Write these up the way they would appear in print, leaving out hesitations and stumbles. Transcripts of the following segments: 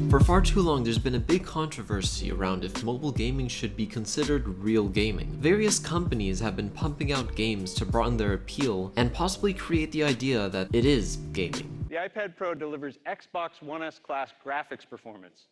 For far too long, there's been a big controversy around if mobile gaming should be considered real gaming. Various companies have been pumping out games to broaden their appeal and possibly create the idea that it is gaming. The iPad Pro delivers Xbox One S class graphics performance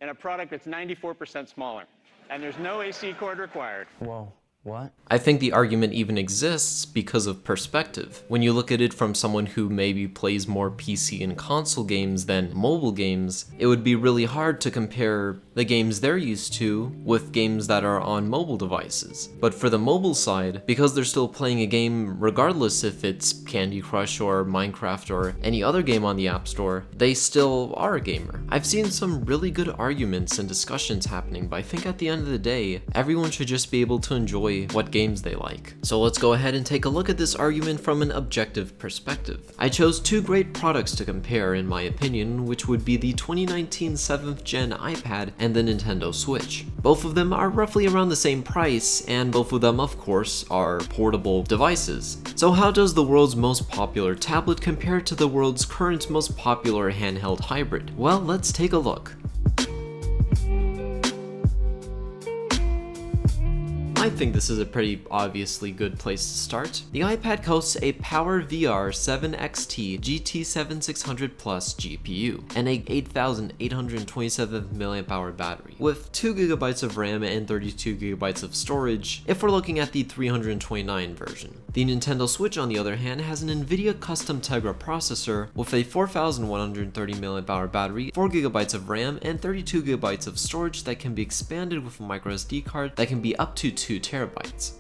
in a product that's 94% smaller, and there's no AC cord required. Whoa. What? I think the argument even exists because of perspective. When you look at it from someone who maybe plays more PC and console games than mobile games, it would be really hard to compare the games they're used to with games that are on mobile devices. But for the mobile side, because they're still playing a game regardless if it's Candy Crush or Minecraft or any other game on the App Store, they still are a gamer. I've seen some really good arguments and discussions happening, but I think at the end of the day, everyone should just be able to enjoy what games they like. So let's go ahead and take a look at this argument from an objective perspective. I chose two great products to compare in my opinion, which would be the 2019 7th gen iPad and the Nintendo Switch. Both of them are roughly around the same price, and both of them of course are portable devices. So how does the world's most popular tablet compare to the world's current most popular handheld hybrid? Well, let's take a look. I think this is a pretty obviously good place to start. The iPad coasts a PowerVR 7XT GT7600 Plus GPU and a 8,827 mAh battery with 2GB of RAM and 32GB of storage if we're looking at the 329 version. The Nintendo Switch, on the other hand, has an NVIDIA custom Tegra processor with a 4,130 mAh battery, 4GB of RAM, and 32GB of storage that can be expanded with a microSD card that can be up to 2 terabytes.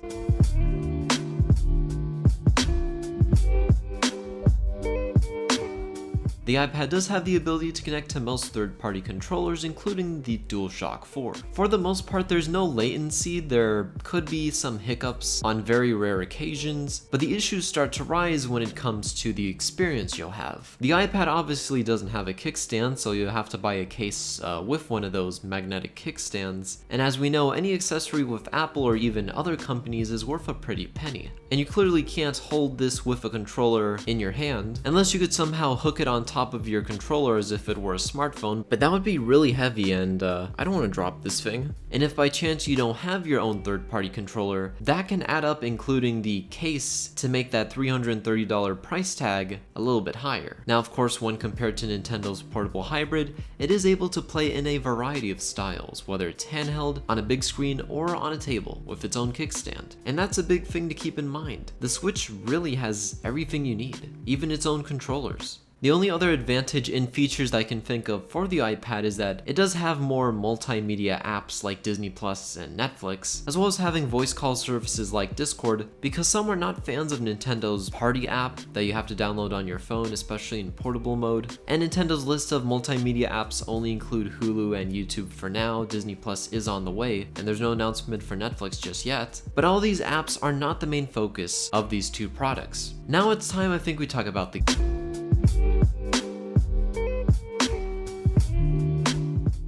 The iPad does have the ability to connect to most third-party controllers, including the DualShock 4. For the most part, there's no latency. There could be some hiccups on very rare occasions, but the issues start to rise when it comes to the experience you'll have. The iPad obviously doesn't have a kickstand, so you'll have to buy a case with one of those magnetic kickstands, and as we know, any accessory with Apple or even other companies is worth a pretty penny. And you clearly can't hold this with a controller in your hand, unless you could somehow hook it on top of your controller as if it were a smartphone, but that would be really heavy and I don't want to drop this thing. And if by chance you don't have your own third-party controller, that can add up, including the case, to make that $330 price tag a little bit higher. Now of course, when compared to Nintendo's portable hybrid, it is able to play in a variety of styles, whether it's handheld, on a big screen, or on a table with its own kickstand. And that's a big thing to keep in mind. The Switch really has everything you need, even its own controllers. The only other advantage in features that I can think of for the iPad is that it does have more multimedia apps like Disney Plus and Netflix, as well as having voice call services like Discord, because some are not fans of Nintendo's Party app that you have to download on your phone, especially in portable mode. And Nintendo's list of multimedia apps only include Hulu and YouTube for now. Disney Plus is on the way, and there's no announcement for Netflix just yet. But all these apps are not the main focus of these two products. Now it's time I think we talk about the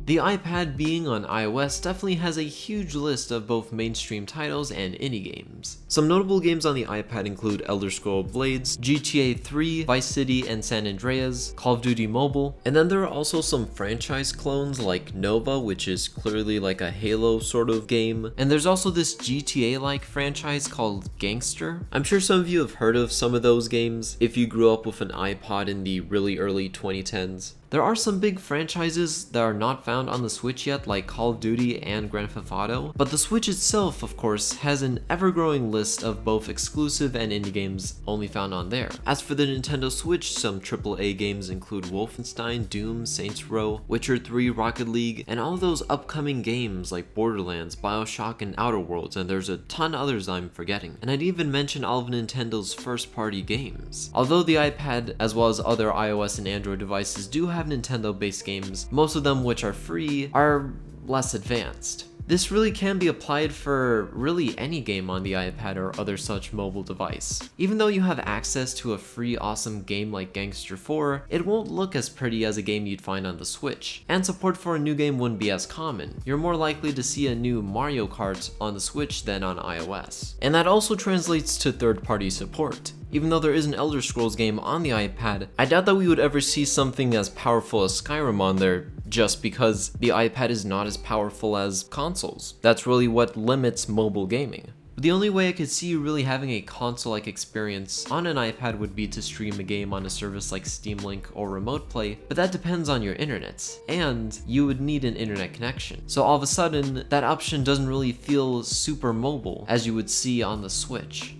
The iPad, being on iOS, definitely has a huge list of both mainstream titles and indie games. Some notable games on the iPad include Elder Scrolls Blades, GTA 3, Vice City, and San Andreas, Call of Duty Mobile, and then there are also some franchise clones like Nova, which is clearly like a Halo sort of game, and there's also this GTA-like franchise called Gangster. I'm sure some of you have heard of some of those games if you grew up with an iPod in the really early 2010s. There are some big franchises that are not found on the Switch yet, like Call of Duty and Grand Theft Auto, but the Switch itself, of course, has an ever-growing list of both exclusive and indie games only found on there. As for the Nintendo Switch, some AAA games include Wolfenstein, Doom, Saints Row, Witcher 3, Rocket League, and all of those upcoming games like Borderlands, BioShock, and Outer Worlds, and there's a ton others I'm forgetting. And I'd even mention all of Nintendo's first-party games. Although the iPad, as well as other iOS and Android devices, do have Nintendo-based games, most of them which are free are less advanced. This really can be applied for really any game on the iPad or other such mobile device. Even though you have access to a free awesome game like Gangster 4, it won't look as pretty as a game you'd find on the Switch, and support for a new game wouldn't be as common. You're more likely to see a new Mario Kart on the Switch than on iOS. And that also translates to third-party support. Even though there is an Elder Scrolls game on the iPad, I doubt that we would ever see something as powerful as Skyrim on there just because the iPad is not as powerful as consoles. That's really what limits mobile gaming. The only way I could see you really having a console-like experience on an iPad would be to stream a game on a service like Steam Link or Remote Play, but that depends on your internet, and you would need an internet connection. So all of a sudden, that option doesn't really feel super mobile as you would see on the Switch.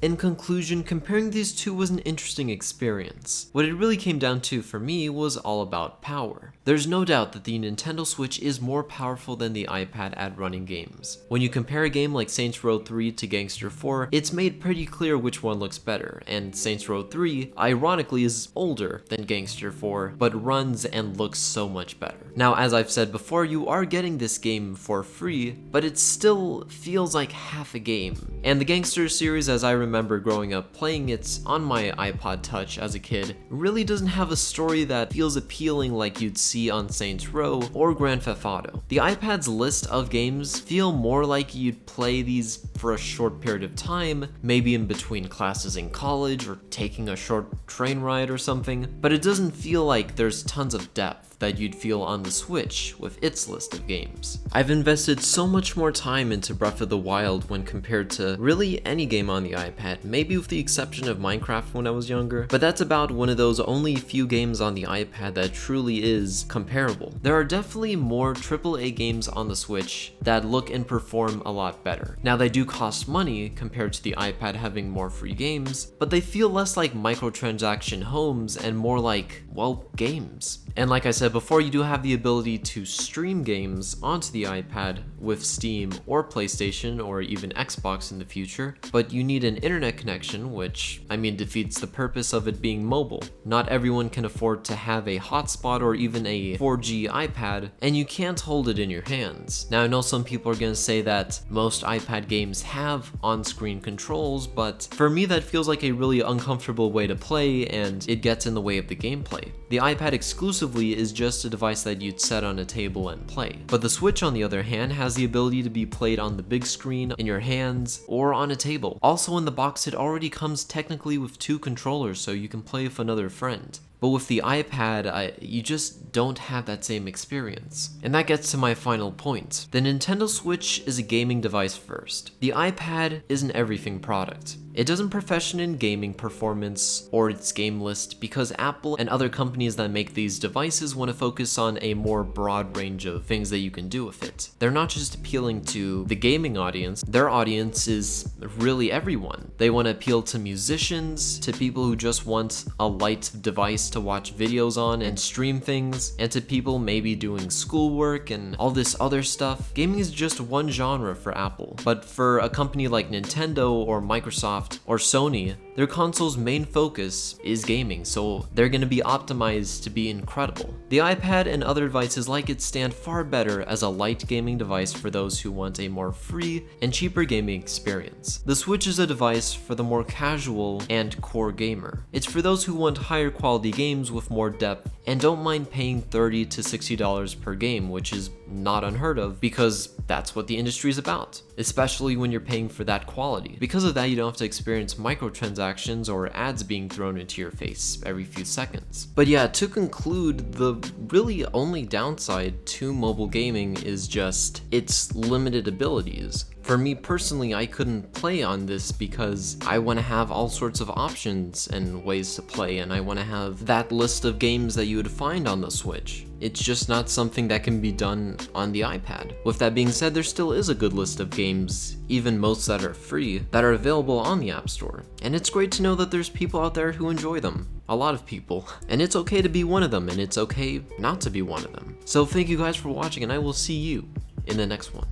In conclusion, comparing these two was an interesting experience. What it really came down to for me was all about power. There's no doubt that the Nintendo Switch is more powerful than the iPad at running games. When you compare a game like Saints Row 3 to Gangster 4, it's made pretty clear which one looks better, and Saints Row 3, ironically, is older than Gangster 4, but runs and looks so much better. Now, as I've said before, you are getting this game for free, but it still feels like half a game. And the Gangster series, as I remember growing up playing it on my iPod Touch as a kid, really doesn't have a story that feels appealing like you'd see on Saints Row or Grand Theft Auto. The iPad's list of games feel more like you'd play these for a short period of time, maybe in between classes in college or taking a short train ride or something, but it doesn't feel like there's tons of depth that you'd feel on the Switch with its list of games. I've invested so much more time into Breath of the Wild when compared to really any game on the iPad, maybe with the exception of Minecraft when I was younger, but that's about one of those only few games on the iPad that truly is comparable. There are definitely more AAA games on the Switch that look and perform a lot better. Now they do cost money compared to the iPad having more free games, but they feel less like microtransaction homes and more like, well, games. And like I said before, you do have the ability to stream games onto the iPad with Steam or PlayStation or even Xbox in the future, but you need an internet connection, which, I mean, defeats the purpose of it being mobile. Not everyone can afford to have a hotspot or even a 4G iPad, and you can't hold it in your hands. Now, I know some people are gonna say that most iPad games have on-screen controls, but for me that feels like a really uncomfortable way to play, and it gets in the way of the gameplay. The iPad exclusively is just a device that you'd set on a table and play. But the Switch, on the other hand, has the ability to be played on the big screen, in your hands, or on a table. Also in the box, it already comes technically with 2 controllers, so you can play with another friend. But with the iPad, you just don't have that same experience. And that gets to my final point. The Nintendo Switch is a gaming device first. The iPad is an everything product. It doesn't profession in gaming performance or its game list because Apple and other companies that make these devices want to focus on a more broad range of things that you can do with it. They're not just appealing to the gaming audience, their audience is really everyone. They want to appeal to musicians, to people who just want a light device to watch videos on and stream things, and to people maybe doing schoolwork and all this other stuff. Gaming is just one genre for Apple, but for a company like Nintendo or Microsoft or Sony, their console's main focus is gaming, so they're going to be optimized to be incredible. The iPad and other devices like it stand far better as a light gaming device for those who want a more free and cheaper gaming experience. The Switch is a device for the more casual and core gamer. It's for those who want higher quality games with more depth and don't mind paying $30 to $60 per game, which is not unheard of because that's what the industry is about, especially when you're paying for that quality. Because of that, you don't have to experience microtransactions or ads being thrown into your face every few seconds. But yeah, to conclude, the really only downside to mobile gaming is just its limited abilities. For me personally, I couldn't play on this because I want to have all sorts of options and ways to play, and I want to have that list of games that you would find on the Switch. It's just not something that can be done on the iPad. With that being said, there still is a good list of games, even most that are free, that are available on the App Store. And it's great to know that there's people out there who enjoy them. A lot of people. And it's okay to be one of them, and it's okay not to be one of them. So thank you guys for watching, and I will see you in the next one.